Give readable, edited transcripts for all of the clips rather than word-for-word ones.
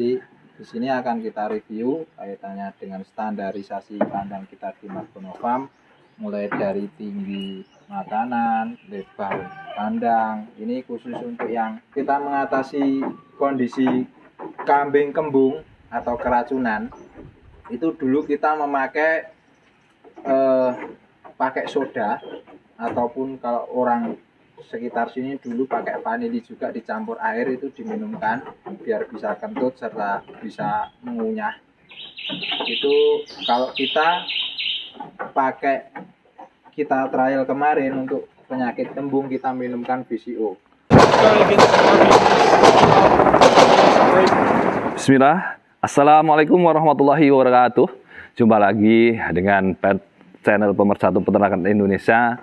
Di sini akan kita review kaitannya dengan standarisasi kandang kita di Margono Farm, mulai dari tinggi makanan, lebar kandang. Ini khusus untuk yang kita mengatasi kondisi kambing kembung atau keracunan. Itu dulu kita memakai pakai soda, ataupun kalau orang sekitar sini dulu pakai vanili juga dicampur air, itu diminumkan biar bisa kentut serta bisa mengunyah. Itu kalau kita pakai, kita trial kemarin untuk penyakit kembung, kita minumkan VCO. Bismillah. Assalamualaikum warahmatullahi wabarakatuh. Jumpa lagi dengan Pet Channel Pemersatu Peternakan Indonesia.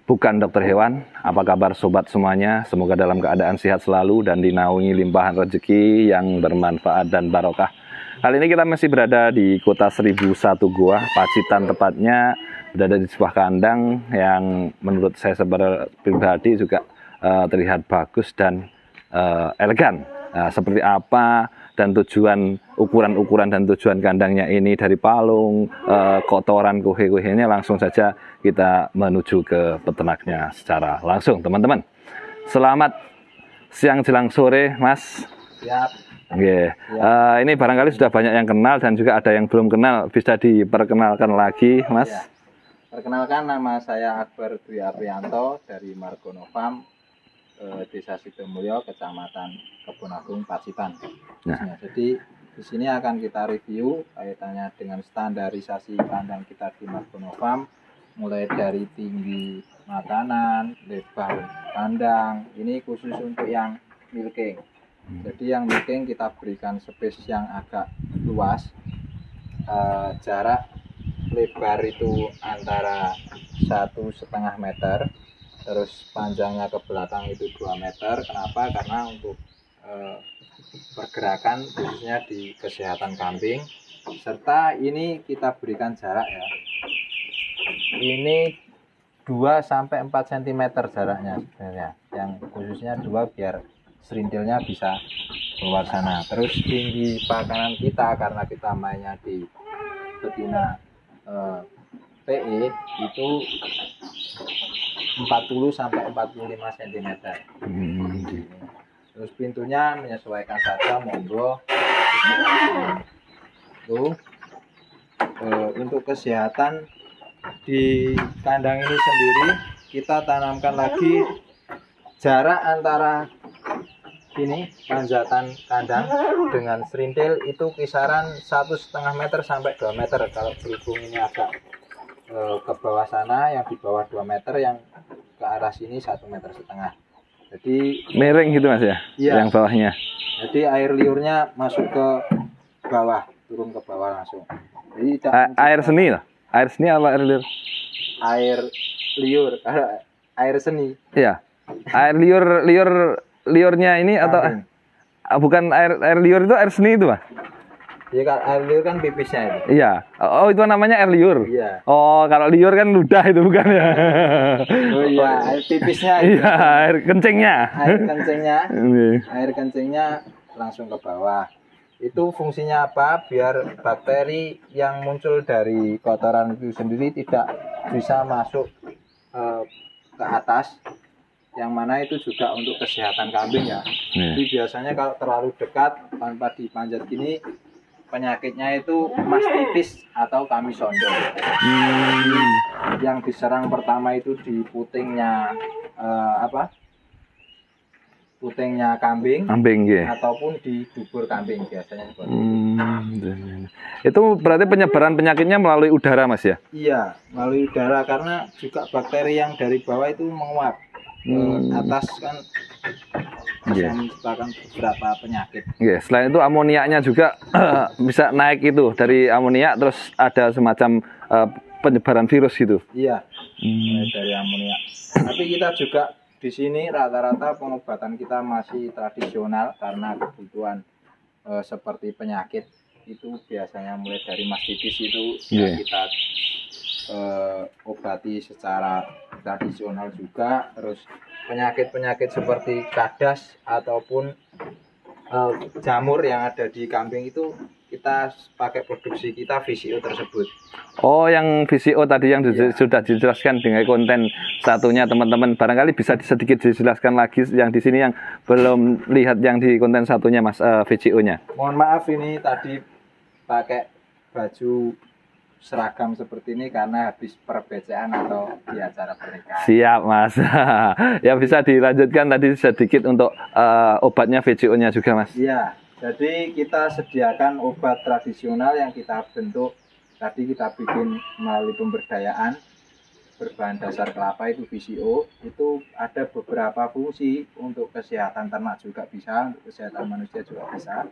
Bukan dokter hewan. Apa kabar sobat semuanya? Semoga dalam keadaan sehat selalu dan dinaungi limpahan rezeki yang bermanfaat dan barokah. Kali ini kita masih berada di kota 1001 Goa, Pacitan tepatnya, berada di sebuah kandang yang menurut saya secara pribadi juga terlihat bagus dan elegan. Nah, seperti apa dan tujuan, ukuran dan tujuan kandangnya ini dari palung, kotoran, kuhe-kuhenya, langsung saja kita menuju ke peternaknya secara langsung, teman-teman. Selamat siang jelang sore, Mas. Siap. Oke. Ini barangkali sudah banyak yang kenal dan juga ada yang belum kenal. Bisa diperkenalkan lagi, Mas? Ya. Perkenalkan, nama saya Akbar Dwi Aprianto dari Margono Farm, Desa Sidomulyo, Kecamatan Kebon Agung, Pacitan. Nah, jadi di sini akan kita review kaitannya dengan standarisasi kandang kita di Margono Farm, mulai dari tinggi makanan, lebar kandang. Ini khusus untuk yang milking. Jadi yang milking kita berikan space yang agak luas, jarak lebar itu antara 1,5 meter, terus panjangnya ke belakang itu 2 meter. Kenapa? Karena untuk pergerakan khususnya di kesehatan kambing, serta ini kita berikan jarak ya, ini 2-4 cm jaraknya sebenarnya, yang khususnya 2 biar serintilnya bisa keluar sana. Terus tinggi pakanan kita, karena kita mainnya di betina PE, itu 40-45 cm. Terus pintunya menyesuaikan saja, monggo. Untuk kesehatan di kandang ini sendiri, kita tanamkan lagi jarak antara ini panjatan kandang dengan serintil itu kisaran 1,5 meter sampai 2 meter. Kalau berhubung ini agak ke bawah sana, yang di bawah 2 meter, yang ke arah sini 1,5 meter. Jadi miring gitu, Mas ya? Iya. Yang bawahnya. Jadi air liurnya masuk ke bawah, turun ke bawah langsung. Jadi Air seni lah. Air seni apa air liur? Air liur, air seni. Iya. Air liurnya ini atau bukan air liur itu air seni itu, Mas? Iya, kan air liur kan pipisnya itu. Iya. Oh, itu namanya air liur. Iya. Oh, kalau liur kan ludah itu bukan ya? Oh iya, air pipisnya itu. Iya, air kencingnya. Air kencingnya langsung ke bawah. Itu fungsinya apa? Biar bakteri yang muncul dari kotoran itu sendiri tidak bisa masuk ke atas, yang mana itu juga untuk kesehatan kambing ya. Jadi biasanya kalau terlalu dekat tanpa dipanjat gini, penyakitnya itu mastitis atau kamisondo. Yang diserang pertama itu di putingnya putingnya kambing, ataupun di dubur kambing, biasanya seperti itu. Itu berarti penyebaran penyakitnya melalui udara, Mas ya? Iya, melalui udara, karena juga bakteri yang dari bawah itu menguap ke atas, kan bisa menciptakan beberapa penyakit. Selain itu amoniaknya juga bisa naik itu, dari amoniak terus ada semacam penyebaran virus gitu. Iya, dari amoniak. Tapi kita juga di sini rata-rata pengobatan kita masih tradisional, karena kebutuhan seperti penyakit itu biasanya mulai dari mastitis itu kita obati secara tradisional juga. Terus penyakit-penyakit seperti kadas ataupun jamur yang ada di kambing itu kita pakai produksi kita VCO tersebut. Oh, yang VCO tadi yang sudah dijelaskan dengan konten satunya teman-teman. Barangkali bisa sedikit dijelaskan lagi yang di sini yang belum lihat yang di konten satunya Mas, VCO-nya. Mohon maaf ini tadi pakai baju seragam seperti ini karena habis perbecaan atau di acara pernikahan. Siap Mas. Ya bisa dilanjutkan tadi sedikit untuk obatnya VCO-nya juga Mas. Iya. Jadi kita sediakan obat tradisional yang kita bentuk. Tadi kita bikin melalui pemberdayaan berbahan dasar kelapa itu VCO. Itu ada beberapa fungsi untuk kesehatan ternak juga bisa, untuk kesehatan manusia juga bisa.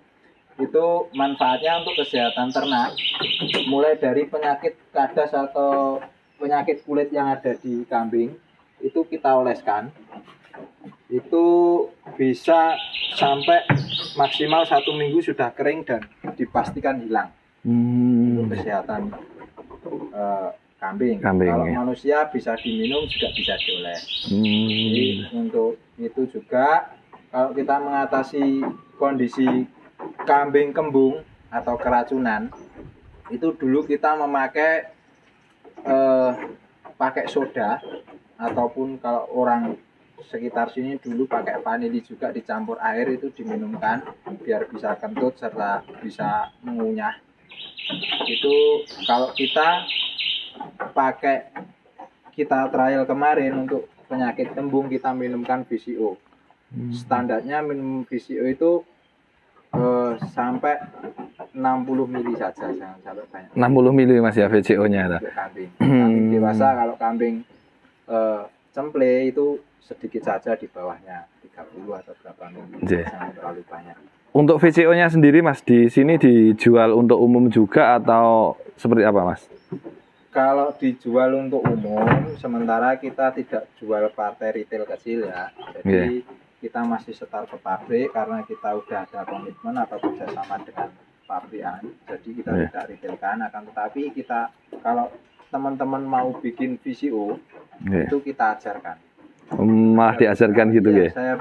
Itu manfaatnya untuk kesehatan ternak. Mulai dari penyakit kadas atau penyakit kulit yang ada di kambing itu kita oleskan. Itu bisa sampai maksimal 1 minggu sudah kering dan dipastikan hilang untuk kesehatan kambing. Kalau ya. manusia bisa diminum juga bisa dioles. Jadi untuk itu juga kalau kita mengatasi kondisi kambing kembung atau keracunan itu dulu kita memakai pakai soda ataupun kalau orang sekitar sini dulu pakai vanili juga dicampur air itu diminumkan biar bisa kentut serta bisa mengunyah. Itu kalau kita pakai kita trial kemarin untuk penyakit kembung kita minumkan VCO. Standarnya minum VCO itu sampai 60 mili saja, jangan sampai banyak. 60 mili Mas ya VCO-nya. Untuk kambing. Kambing dewasa kalau kambing cemple itu sedikit saja di bawahnya 30 atau berapa mili, jangan terlalu banyak. Untuk VCO-nya sendiri Mas di sini dijual untuk umum juga atau seperti apa Mas? Kalau dijual untuk umum, sementara kita tidak jual partai retail kecil ya. Jadi kita masih setar ke pabrik karena kita udah ada komitmen atau kerjasama dengan pabrikan. Jadi kita tidak retailkan, akan tetapi kita kalau teman-teman mau bikin VCO itu kita ajarkan. Malah diajarkan gitu ya? Saya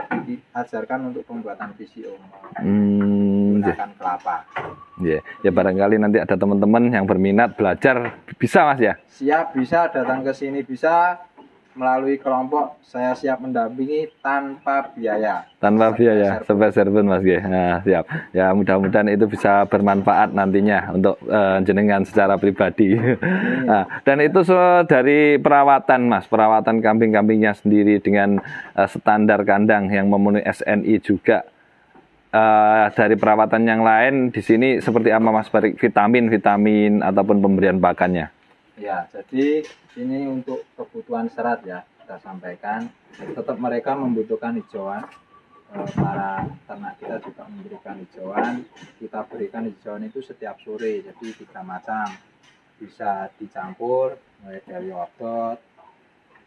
ajarkan untuk pembuatan VCO menggunakan kelapa. Ya barangkali nanti ada teman-teman yang berminat belajar bisa Mas ya? Siap, bisa datang ke sini, bisa melalui kelompok. Saya siap mendampingi tanpa biaya. Tanpa biaya, sampai serven Mas ya. Nah, siap. Ya mudah-mudahan itu bisa bermanfaat nantinya untuk jenengan secara pribadi. Nah, dan itu dari perawatan Mas, perawatan kambing-kambingnya sendiri dengan standar kandang yang memenuhi SNI juga. Dari perawatan yang lain di sini seperti apa Mas, vitamin ataupun pemberian pakannya? Ya, jadi ini untuk kebutuhan serat ya, kita sampaikan. Tetap mereka membutuhkan hijauan. Para ternak kita juga memberikan hijauan. Kita berikan hijauan itu setiap sore, jadi 3 macam. Bisa dicampur, mulai dari odot,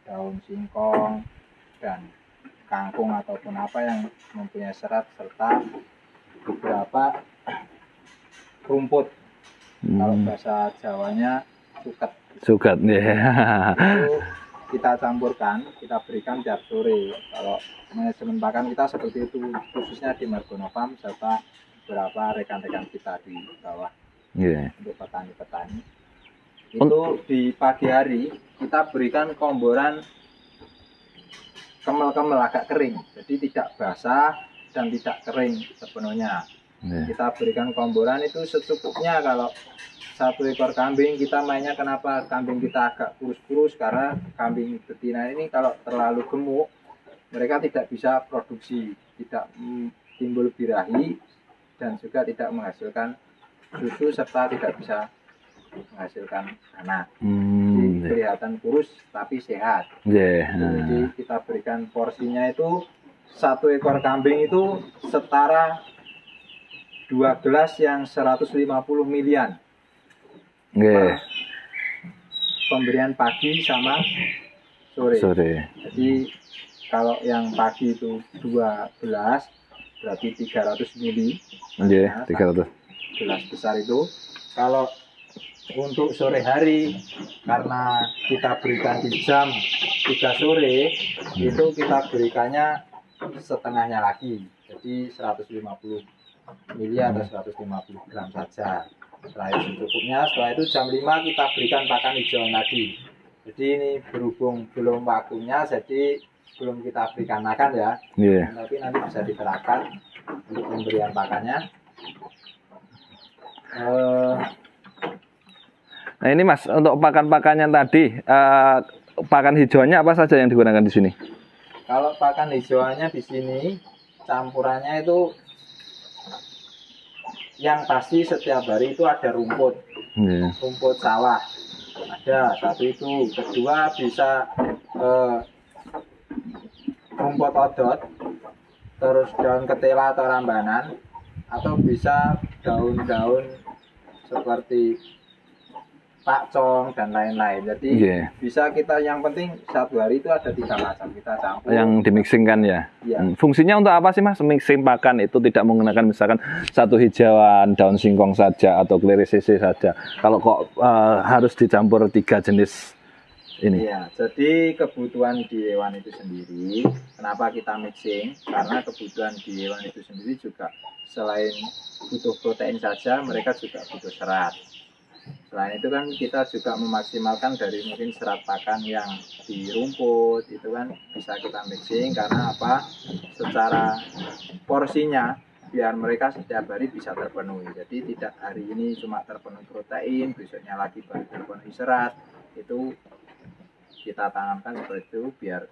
daun singkong, dan kangkung ataupun apa yang mempunyai serat, serta beberapa rumput. Kalau bahasa Jawanya suket itu kita campurkan, kita berikan tiap sore. Kalau manajemen pakan kita seperti itu, khususnya di Margono Farm serta beberapa rekan-rekan kita di bawah untuk petani-petani. Itu di pagi hari kita berikan komboran kemel-kemel agak kering, jadi tidak basah dan tidak kering sepenuhnya. Kita berikan komboran itu secukupnya. Kalau 1 ekor kambing kita mainnya, kenapa kambing kita agak kurus-kurus, karena kambing betina ini kalau terlalu gemuk mereka tidak bisa produksi, tidak timbul birahi dan juga tidak menghasilkan susu serta tidak bisa menghasilkan anak. Jadi kelihatan kurus tapi sehat. Jadi kita berikan porsinya itu 1 ekor kambing itu setara 2 gelas yang 150 milian. Pemberian pagi sama sore. Jadi kalau yang pagi itu 2 gelas berarti 300 mili. 300 gelas besar itu. Kalau untuk sore hari karena kita berikan di jam 3 sore itu kita berikannya setengahnya lagi. Jadi 150 mili atau 150 gram saja. Setelah itu cukupnya, setelah itu jam 5 kita berikan pakan hijauan tadi. Jadi ini berhubung belum waktunya, jadi belum kita berikan makan ya. Tapi nanti bisa diterapkan untuk pemberian pakannya. Nah ini Mas, untuk pakan-pakannya tadi, pakan hijauannya apa saja yang digunakan di sini? Kalau pakan hijauannya di sini campurannya itu yang pasti setiap hari itu ada rumput, rumput sawah ada satu itu. Kedua bisa rumput odot, terus daun ketela atau rambanan, atau bisa daun-daun seperti pakcong dan lain-lain. Jadi bisa kita, yang penting satu hari itu ada 3 macam kita campur. Yang dimixingkan ya. Fungsinya untuk apa sih Mas? Mixing pakan itu tidak menggunakan misalkan satu hijauan, daun singkong saja atau klerisese saja. Kalau kok harus dicampur 3 jenis ini? Iya, jadi kebutuhan di hewan itu sendiri. Kenapa kita mixing? Karena kebutuhan di hewan itu sendiri juga selain butuh protein saja, mereka juga butuh serat. Selain itu kan kita juga memaksimalkan dari mungkin serat pakan yang di rumput itu kan bisa kita mixing, karena apa? Secara porsinya biar mereka setiap hari bisa terpenuhi. Jadi tidak hari ini cuma terpenuhi protein, besoknya lagi baru terpenuhi serat. Itu kita tanamkan seperti itu biar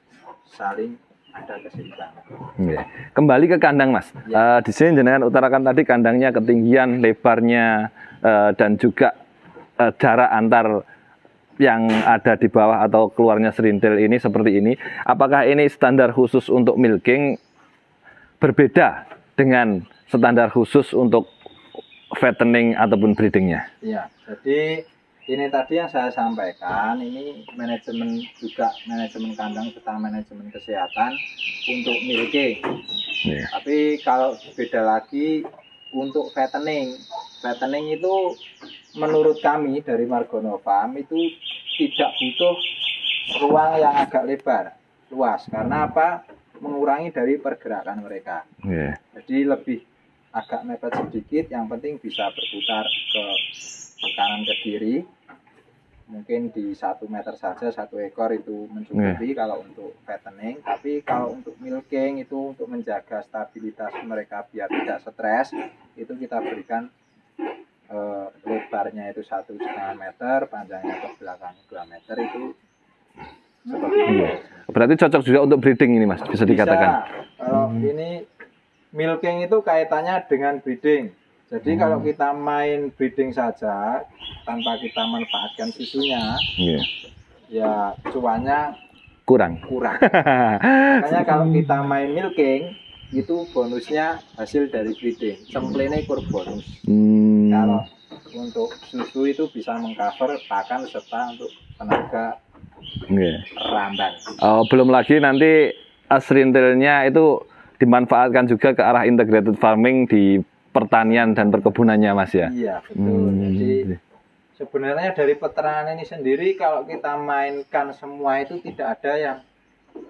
saling ada keseimbangan. Kembali ke kandang Mas. Di sini jenengan utarakan tadi kandangnya ketinggian, lebarnya, dan juga jarak antar yang ada di bawah atau keluarnya serintil ini seperti ini. Apakah ini standar khusus untuk milking berbeda dengan standar khusus untuk fattening ataupun breedingnya? Iya, jadi ini tadi yang saya sampaikan, ini manajemen juga, manajemen kandang serta manajemen kesehatan untuk milking. Tapi kalau beda lagi untuk fattening. Fattening itu menurut kami dari Margono Farm itu tidak butuh ruang yang agak lebar, luas. Karena apa? Mengurangi dari pergerakan mereka. Jadi lebih agak mepet sedikit, yang penting bisa berputar ke kanan ke kiri. Mungkin di 1 meter saja, 1 ekor itu mencukupi kalau untuk fattening. Tapi kalau untuk milking itu untuk menjaga stabilitas mereka biar tidak stres, itu kita berikan lebarnya itu 1,5 meter, panjangnya ke belakang 2 meter itu seperti itu. Berarti cocok juga untuk breeding ini Mas, bisa dikatakan. Kalau ini milking itu kaitannya dengan breeding. Jadi kalau kita main breeding saja tanpa kita manfaatkan susunya, ya cuannya kurang. Makanya kalau kita main milking itu bonusnya hasil dari breeding. Semplene kur bonus. Kalau untuk susu itu bisa mengcover pakan serta untuk tenaga ramban. Belum lagi nanti serintilnya itu dimanfaatkan juga ke arah integrated farming di pertanian dan perkebunannya Mas ya. Iya betul. Jadi sebenarnya dari peternakan ini sendiri kalau kita mainkan semua itu tidak ada yang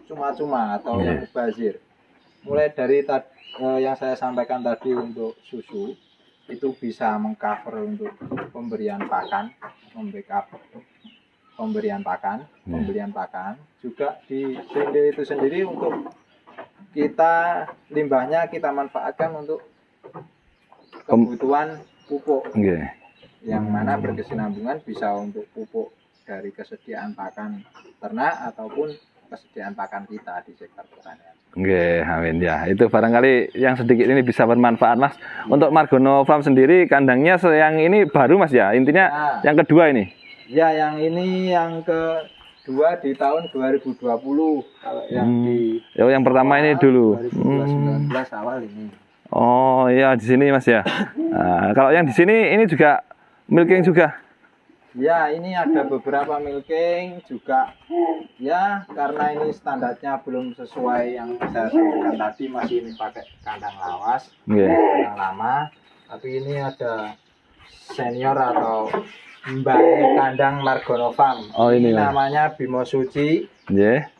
cuma-cuma atau yang mubazir. Mulai dari yang saya sampaikan tadi untuk susu itu bisa mengcover untuk pemberian pakan, membackup pemberian pakan, juga di serintil itu sendiri untuk kita limbahnya kita manfaatkan untuk kebutuhan pupuk, yang mana berkesinambungan bisa untuk pupuk dari kesediaan pakan ternak ataupun kesediaan pakan kita di sektor pertanian. Amin ya. Itu barangkali yang sedikit ini bisa bermanfaat Mas. Untuk Margono Farm sendiri kandangnya yang ini baru Mas ya. Intinya yang kedua ini. Ya, yang ini yang kedua di tahun 2020. Kalau yang pertama ini dulu. 2019 awal ini. Oh iya di sini Mas ya. Kalau yang di sini ini juga milking juga. Ya, ini ada beberapa milking juga. Ya, karena ini standarnya belum sesuai yang saya sebutkan tadi, masih ini pakai kandang lawas, kandang lama. Tapi ini ada senior atau mbaknya kandang Margono Farm. Ini namanya Bimo Suci.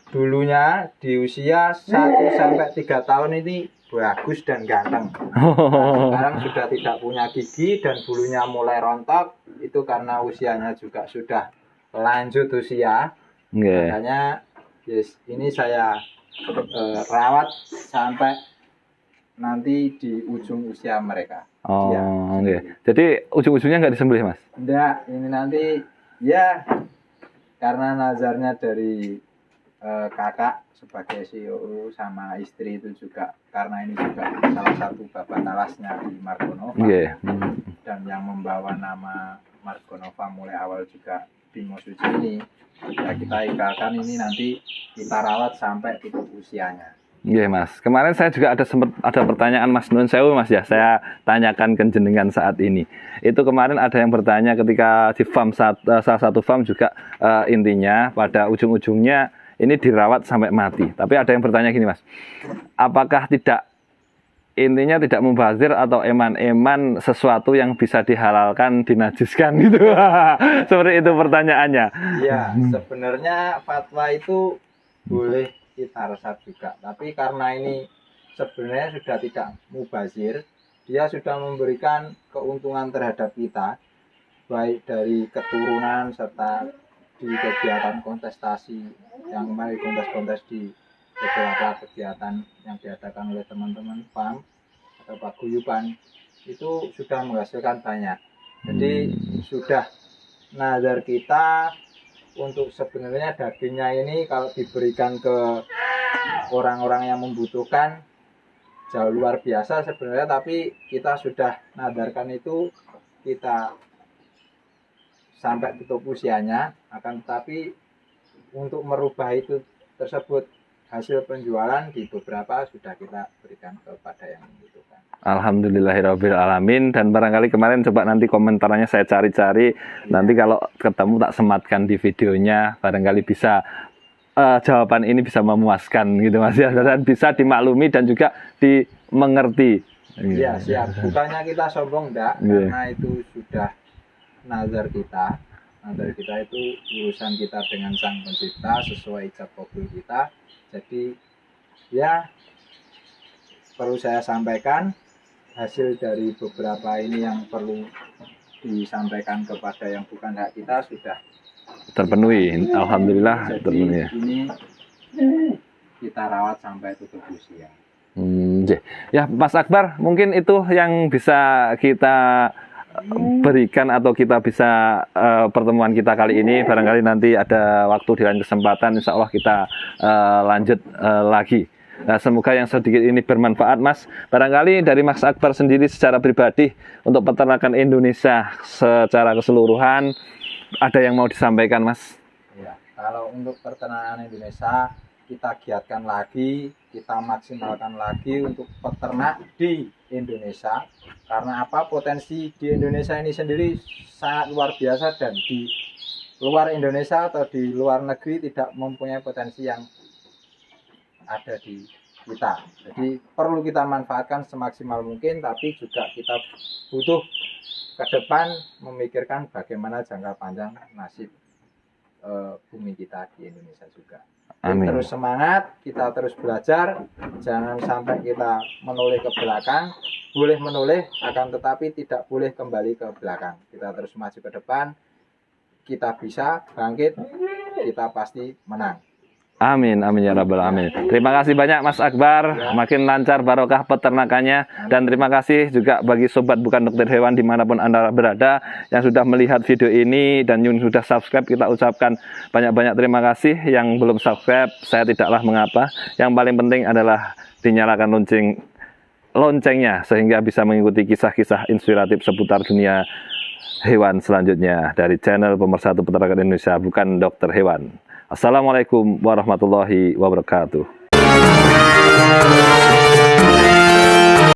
Dulunya di usia 1 sampai 3 tahun ini bagus dan ganteng. Nah, sekarang sudah tidak punya gigi dan bulunya mulai rontok, itu karena usianya juga sudah lanjut usia. Makanya ini saya rawat sampai nanti di ujung usia mereka. Jadi ujung-ujungnya nggak disembelih, Mas? Enggak, ini nanti ya karena nazarnya dari kakak sebagai CEO sama istri itu juga, karena ini juga salah satu babat alasnya di Margonova. Dan yang membawa nama Margonova mulai awal juga Bimo Suci ini, ya kita ikrarkan ini nanti kita rawat sampai tutup usianya. Iya, Mas. Kemarin saya juga ada pertanyaan Mas Nun Sewu, Mas ya. Saya tanyakan ke jenengan saat ini. Itu kemarin ada yang bertanya ketika di farm salah satu farm juga intinya pada ujung-ujungnya ini dirawat sampai mati. Tapi ada yang bertanya gini, Mas. Apakah intinya tidak mubazir atau eman-eman sesuatu yang bisa dihalalkan dinajiskan gitu? Seperti itu pertanyaannya. Ya, sebenarnya fatwa itu boleh kita resap juga, tapi karena ini sebenarnya sudah tidak mubazir, dia sudah memberikan keuntungan terhadap kita, baik dari keturunan serta di kegiatan kontestasi yang kemarin kontes-kontes di beberapa kegiatan yang diadakan oleh teman-teman PAM atau paguyuban itu sudah menghasilkan banyak. Jadi sudah nazar kita untuk sebenarnya dagingnya ini kalau diberikan ke orang-orang yang membutuhkan jauh luar biasa sebenarnya, tapi kita sudah nadarkan itu kita sampai tutup usianya, akan tetapi untuk merubah itu tersebut hasil penjualan di beberapa sudah kita berikan kepada yang membutuhkan. Alhamdulillahirabbil alamin. Dan barangkali kemarin coba nanti komentarnya saya cari-cari, nanti kalau ketemu tak sematkan di videonya, barangkali bisa jawaban ini bisa memuaskan gitu, Mas ya, dan bisa dimaklumi dan juga dimengerti. Iya, siap. Bukannya kita sombong enggak, karena itu sudah nazar kita. Nazar kita itu urusan kita dengan Sang Pencipta sesuai ijab kabul kita. Jadi ya perlu saya sampaikan hasil dari beberapa ini yang perlu disampaikan kepada yang bukan hak kita sudah terpenuhi. Alhamdulillah. Jadi terpenuhi. Ini kita rawat sampai tutup usia. Ya, Mas Akbar, mungkin itu yang bisa kita berikan atau kita bisa pertemuan kita kali ini. Barangkali nanti ada waktu di lain kesempatan, insya Allah kita lanjut lagi. Nah, semoga yang sedikit ini bermanfaat, Mas. Barangkali dari Mas Akbar sendiri secara pribadi untuk peternakan Indonesia secara keseluruhan ada yang mau disampaikan, Mas? Ya, kalau untuk peternakan Indonesia kita giatkan lagi, kita maksimalkan lagi untuk peternak di Indonesia. Karena apa? Potensi di Indonesia ini sendiri sangat luar biasa, dan di luar Indonesia atau di luar negeri tidak mempunyai potensi yang ada di kita. Jadi perlu kita manfaatkan semaksimal mungkin, tapi juga kita butuh ke depan memikirkan bagaimana jangka panjang nasib bumi kita di Indonesia juga. Amin. Terus semangat, kita terus belajar, jangan sampai kita menoleh ke belakang. Boleh menoleh, akan tetapi tidak boleh kembali ke belakang. Kita terus maju ke depan, kita bisa bangkit, kita pasti menang. Amin, amin ya rabbal alamin. Terima kasih banyak Mas Akbar, makin lancar barokah peternakannya. Dan terima kasih juga bagi sobat bukan dokter hewan dimanapun Anda berada yang sudah melihat video ini dan yang sudah subscribe. Kita ucapkan banyak-banyak terima kasih. Yang belum subscribe, saya tidaklah mengapa. Yang paling penting adalah dinyalakan loncengnya sehingga bisa mengikuti kisah-kisah inspiratif seputar dunia hewan selanjutnya dari channel Pemersatu Peternakan Indonesia bukan dokter hewan. Assalamualaikum warahmatullahi wabarakatuh.